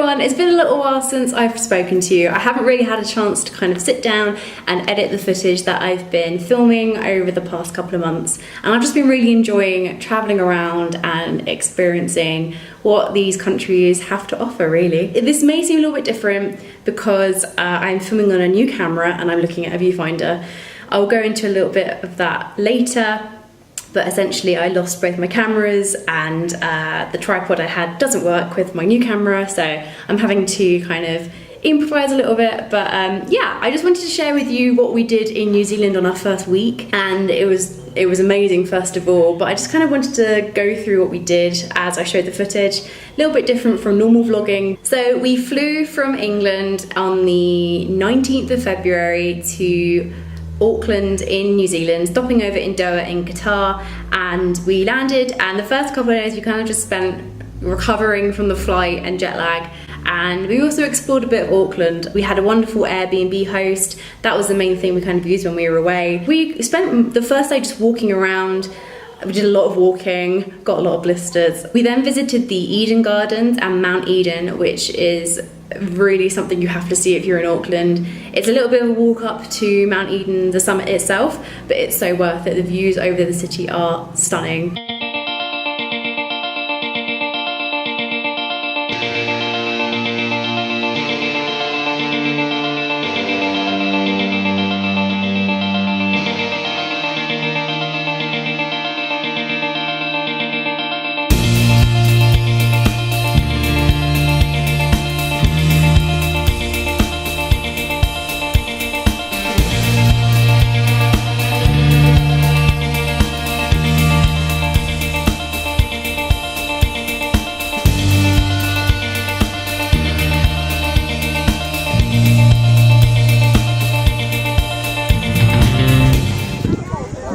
everyone, it's been a little while since I've spoken to you. I haven't really had a chance to kind of sit down and edit the footage that I've been filming over the past couple of months, and I've just been really enjoying travelling around and experiencing what these countries have to offer, really. This may seem a little bit different because I'm filming on a new camera and I'm looking at a viewfinder. I'll go into a little bit of that later. But essentially I lost both my cameras and the tripod I had doesn't work with my new camera, so I'm having to kind of improvise a little bit. But yeah, I just wanted to share with you what we did in New Zealand on our first week, and it was amazing first of all, but I just kind of wanted to go through what we did as I showed the footage, a little bit different from normal vlogging. So we flew from England on the 19th of February to Auckland in New Zealand, stopping over in Doha in Qatar, and we landed, and the first couple of days we kind of just spent recovering from the flight and jet lag. And we also explored a bit of Auckland. We had a wonderful Airbnb host. That was the main thing we kind of used when we were away. We spent the first day just walking around. We did a lot of walking, got a lot of blisters. We then visited the Eden Gardens and Mount Eden, which is really something you have to see if you're in Auckland. It's a little bit of a walk up to Mount Eden, the summit itself, but it's so worth it. The views over the city are stunning.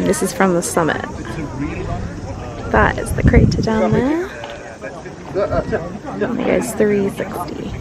This is from the summit. That is the crater down there. It goes 360.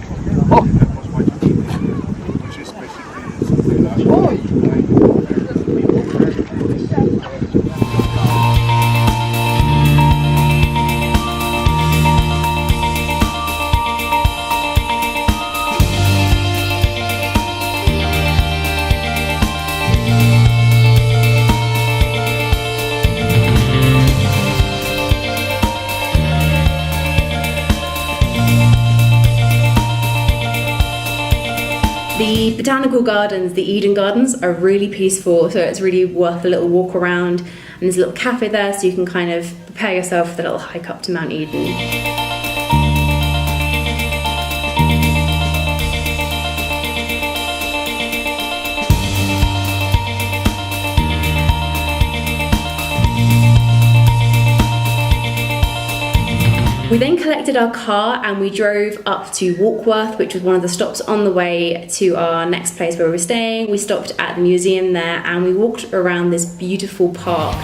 The botanical gardens, the Eden Gardens, are really peaceful, so it's really worth a little walk around. And there's a little cafe there, so you can kind of prepare yourself for the little hike up to Mount Eden. We then collected our car and we drove up to Warkworth, which was one of the stops on the way to our next place where we were staying. We stopped at the museum there and we walked around this beautiful park.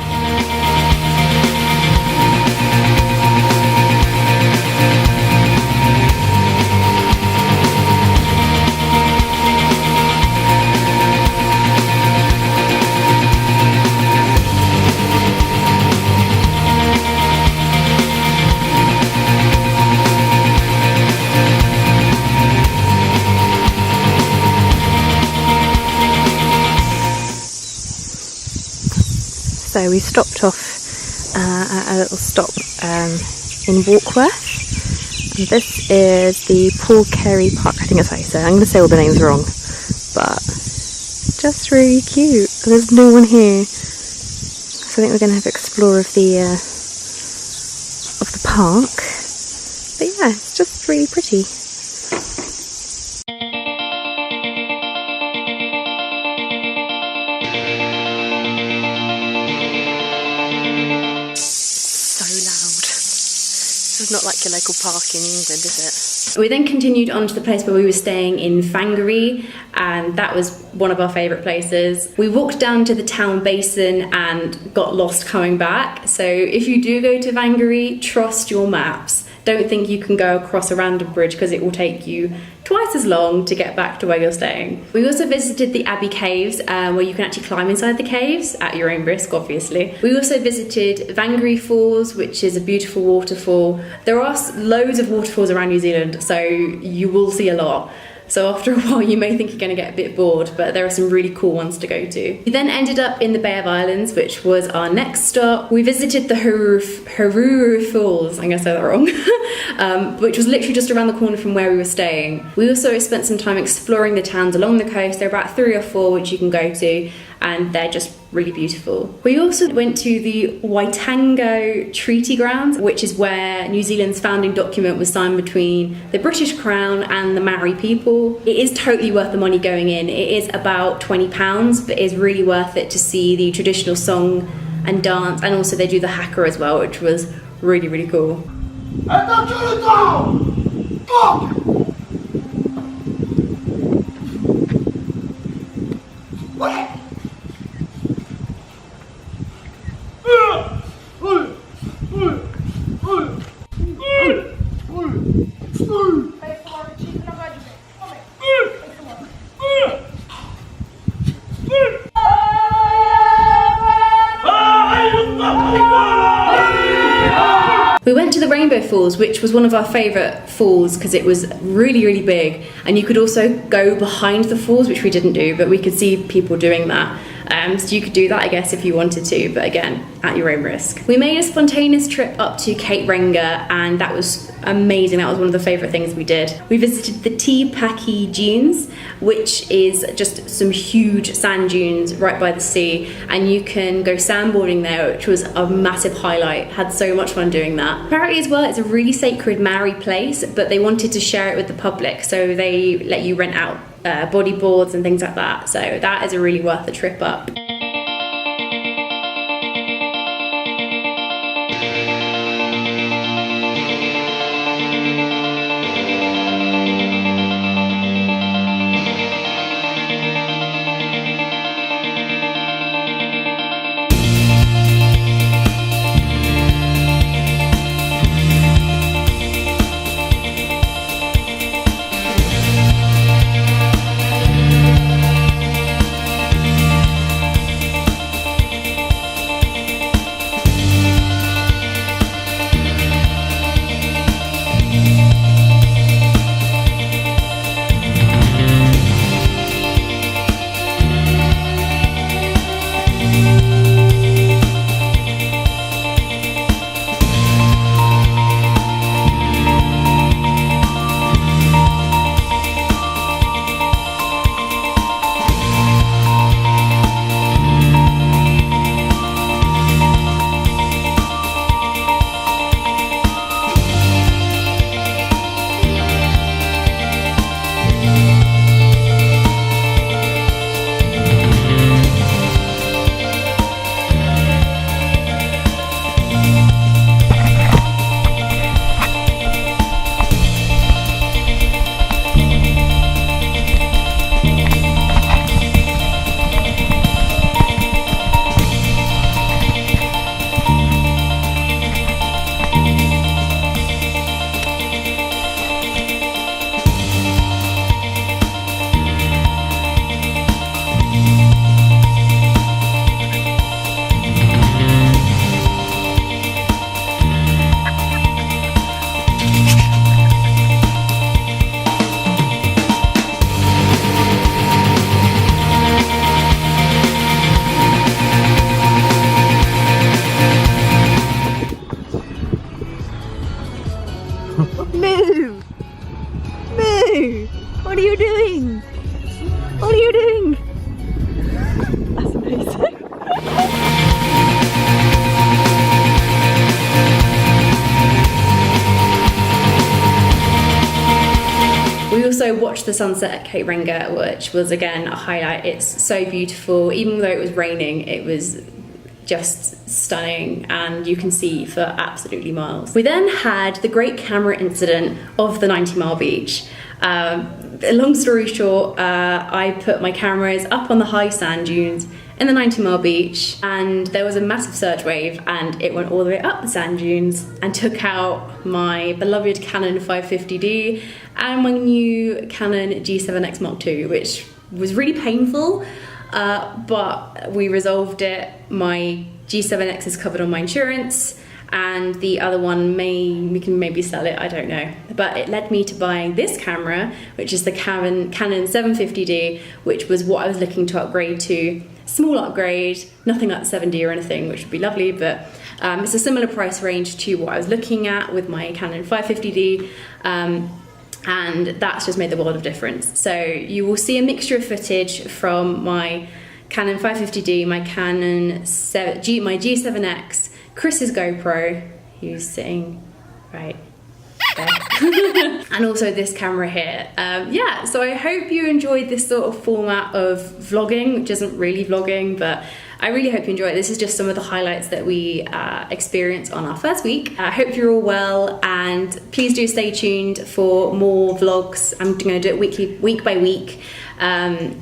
So we stopped off at a little stop in Warkworth, and this is the Parry Park. I think that's how you say it. I'm going to say all the names wrong, but just really cute. There's no one here, so I think we're going to have an explore of the park. But yeah, it's just really pretty. This is not like your local park in England, is it? We then continued on to the place where we were staying in Whangerei, and that was one of our favourite places. We walked down to the town basin and got lost coming back, so if you do go to Whangerei, trust your maps. don't think you can go across a random bridge because it will take you twice as long to get back to where you're staying. We also visited the Abbey caves, where you can actually climb inside the caves at your own risk, obviously. We also visited Whangerei Falls, which is a beautiful waterfall. There are loads of waterfalls around New Zealand, so you will see a lot. So after a while you may think you're going to get a bit bored, but there are some really cool ones to go to. We then ended up in the Bay of Islands, which was our next stop. We visited the Haruru Falls, I'm going to say that wrong, which was literally just around the corner from where we were staying. We also spent some time exploring the towns along the coast. There are about 3 or 4 which you can go to, and they're just really beautiful. We also went to the Waitangi Treaty Grounds, which is where New Zealand's founding document was signed between the British Crown and the Maori people. It is totally worth the money going in. It is about £20, but it is really worth it to see the traditional song and dance, and also they do the haka as well, which was really, really cool. We went to the Rainbow Falls, which was one of our favourite falls because it was really, really big, and you could also go behind the falls, which we didn't do, but we could see people doing that. So you could do that, I guess, if you wanted to, but again, at your own risk. We made a spontaneous trip up to Cape Reinga, and that was amazing. That was one of the favourite things we did. We visited the Paki dunes, which is just some huge sand dunes right by the sea, and you can go sandboarding there, which was a massive highlight. Had so much fun doing that. Parry as well, it's a really sacred Maori place, but they wanted to share it with the public, so they let you rent out bodyboards and things like that, so that is a really worth the trip up. Moo! Moo! What are you doing? What are you doing? That's amazing. We also watched the sunset at Cape Reinga, which was again a highlight. It's so beautiful. Even though it was raining, it was just stunning, and you can see for absolutely miles. We then had the great camera incident of the 90-mile beach. Long story short, I put my cameras up on the high sand dunes in the 90-mile beach, and there was a massive surge wave and it went all the way up the sand dunes and took out my beloved Canon 550D and my new Canon G7X Mark II, which was really painful, but we resolved it. My G7X is covered on my insurance, and the other one we can maybe sell it, I don't know. But it led me to buying this camera, which is the Canon 750D, which was what I was looking to upgrade to. Small upgrade, nothing like 7D or anything, which would be lovely, but it's a similar price range to what I was looking at with my Canon 550D, and that's just made the world of difference. So you will see a mixture of footage from my Canon 550D, my Canon my G7X, Chris's GoPro, who's sitting right there, and also this camera here. Yeah, so I hope you enjoyed this sort of format of vlogging, which isn't really vlogging, but I really hope you enjoy it. This is just some of the highlights that we experienced on our first week. I hope you're all well, and please do stay tuned for more vlogs. I'm going to do it week by week,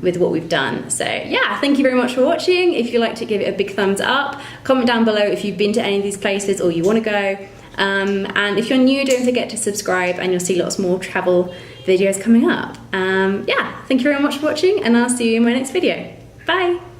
with what we've done. So yeah, thank you very much for watching. If you liked it, give it a big thumbs up. Comment down below if you've been to any of these places or you want to go. And if you're new, don't forget to subscribe, and you'll see lots more travel videos coming up. Yeah, thank you very much for watching, and I'll see you in my next video. Bye.